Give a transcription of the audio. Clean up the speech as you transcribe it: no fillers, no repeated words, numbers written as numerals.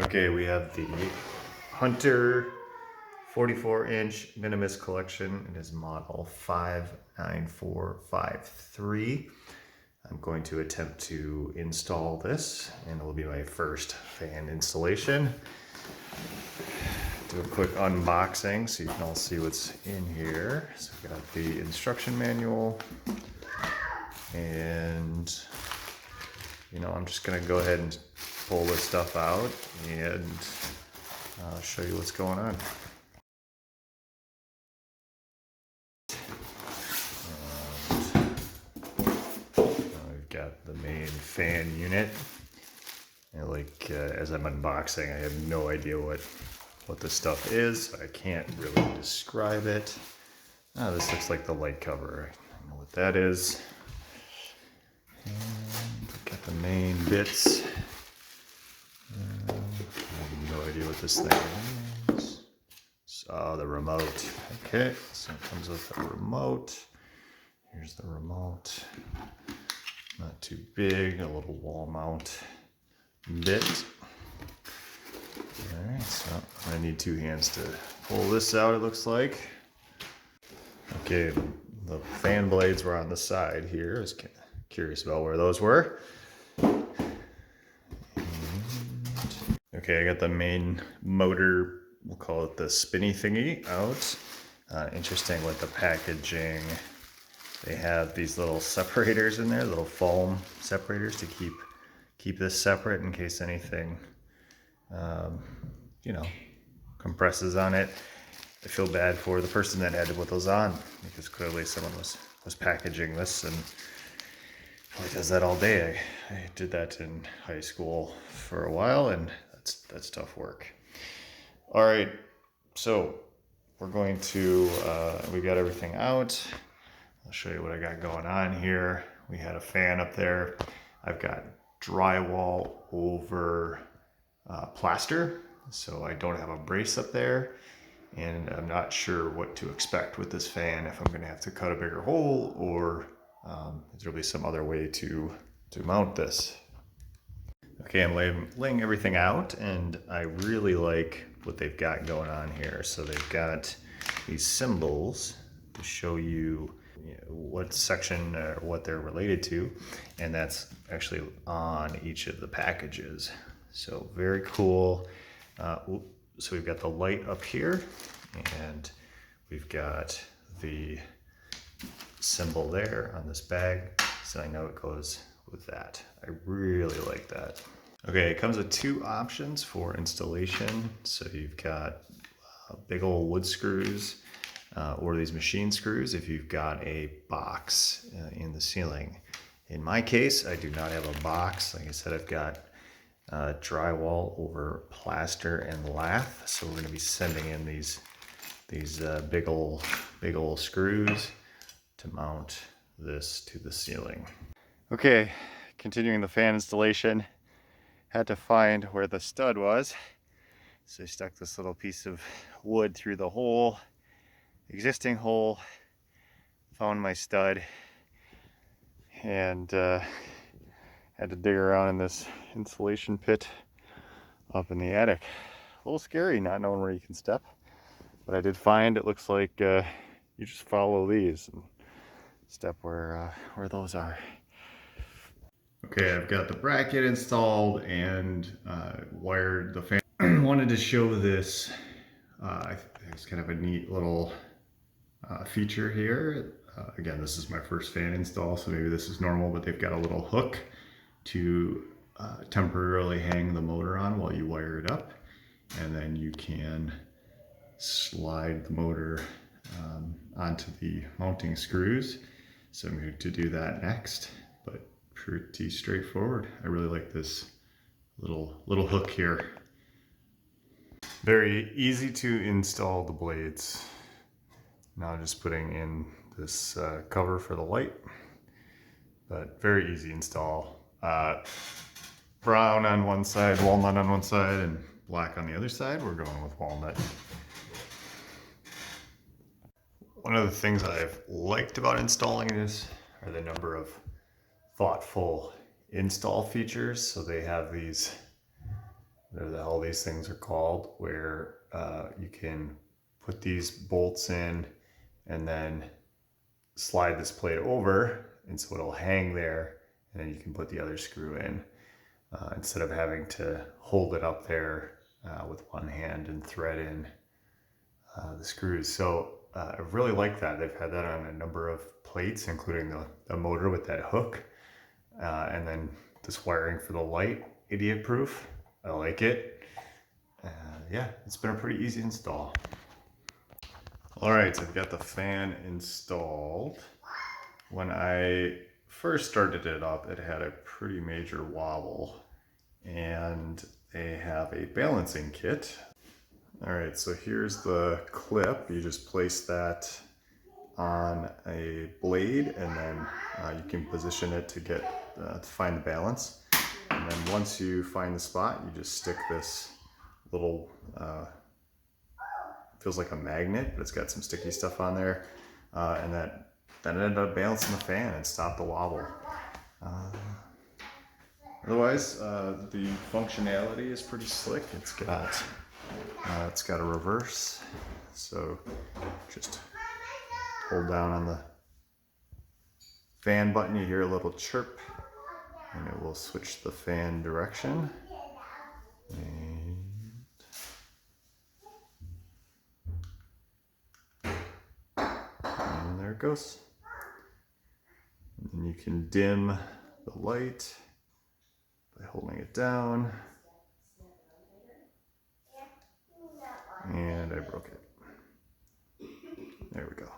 Okay, we have the Hunter 44-inch Minimus collection. It is model 59453. I'm going to attempt to install this, and it will be my first fan installation. Do a quick unboxing so you can all see what's in here. So we got the instruction manual, and I'm just gonna go ahead and pull this stuff out and I'll show you what's going on. We've got the main fan unit, and as I'm unboxing, I have no idea what this stuff is. I can't really describe it. This looks like the light cover. I don't know what that is. And we've got the main bits. I have no idea what this thing is. The remote. Okay, so it comes with a remote. Here's the remote. Not too big, a little wall mount bit. Alright, so I need two hands to pull this out, it looks like. Okay, the fan blades were on the side here. I was curious about where those were. Okay, I got the main motor, we'll call it the spinny thingy, out. Interesting with the packaging. They have these little separators in there, little foam separators to keep this separate in case anything, compresses on it. I feel bad for the person that had to put those on, because clearly someone was packaging this and probably does that all day. I did that in high school for a while, and that's tough work. All right, so we're going to, we got everything out. I'll show you what I got going on here. We had a fan up there. I've got drywall over plaster, so I don't have a brace up there, and I'm not sure what to expect with this fan, if I'm gonna have to cut a bigger hole, or there'll be some other way to mount this. Okay, I'm laying everything out, and I really like what they've got going on here. So they've got these symbols to show you what section or what they're related to, and that's actually on each of the packages. So very cool. So we've got the light up here, and we've got the symbol there on this bag, so I know it goes with that. I really like that. Okay, it comes with two options for installation. So you've got big old wood screws, or these machine screws if you've got a box in the ceiling. In my case, I do not have a box. Like I said, I've got drywall over plaster and lath, so we're going to be sending in these big old screws to mount this to the ceiling. Okay, continuing the fan installation, had to find where the stud was, so I stuck this little piece of wood through the hole, existing hole, found my stud, and had to dig around in this insulation pit up in the attic. A little scary not knowing where you can step, but I did find, it looks like you just follow these and step where those are. Okay, I've got the bracket installed and wired the fan. Wanted to show this, it's kind of a neat little feature here. Again, this is my first fan install, so maybe this is normal, but they've got a little hook to temporarily hang the motor on while you wire it up, and then you can slide the motor onto the mounting screws. So I'm going to do that next, but pretty straightforward. I really like this little hook here. Very easy to install the blades. Now just putting in this cover for the light, but very easy install. Brown on one side, walnut on one side, and black on the other side. We're going with walnut. One of the things I've liked about installing this are the number of thoughtful install features. So they have these whatever the hell these things are called, where you can put these bolts in and then slide this plate over, and so it'll hang there, and then you can put the other screw in instead of having to hold it up there with one hand and thread in the screws. So I really like that. They've had that on a number of plates, including the motor with that hook, and then this wiring for the light, idiot proof. I like it. Yeah, it's been a pretty easy install. All right, so I've got the fan installed. When I first started it up, it had a pretty major wobble, and they have a balancing kit. All right, so here's the clip. You just place that on a blade, and then you can position it to get to find the balance. And then once you find the spot, you just stick this little feels like a magnet, but it's got some sticky stuff on there, and then it ended up balancing the fan and stopped the wobble. Otherwise, the functionality is pretty slick. It's got a reverse, so just hold down on the fan button, you hear a little chirp, and it will switch the fan direction. And there it goes. And then you can dim the light by holding it down. And I broke it. There we go.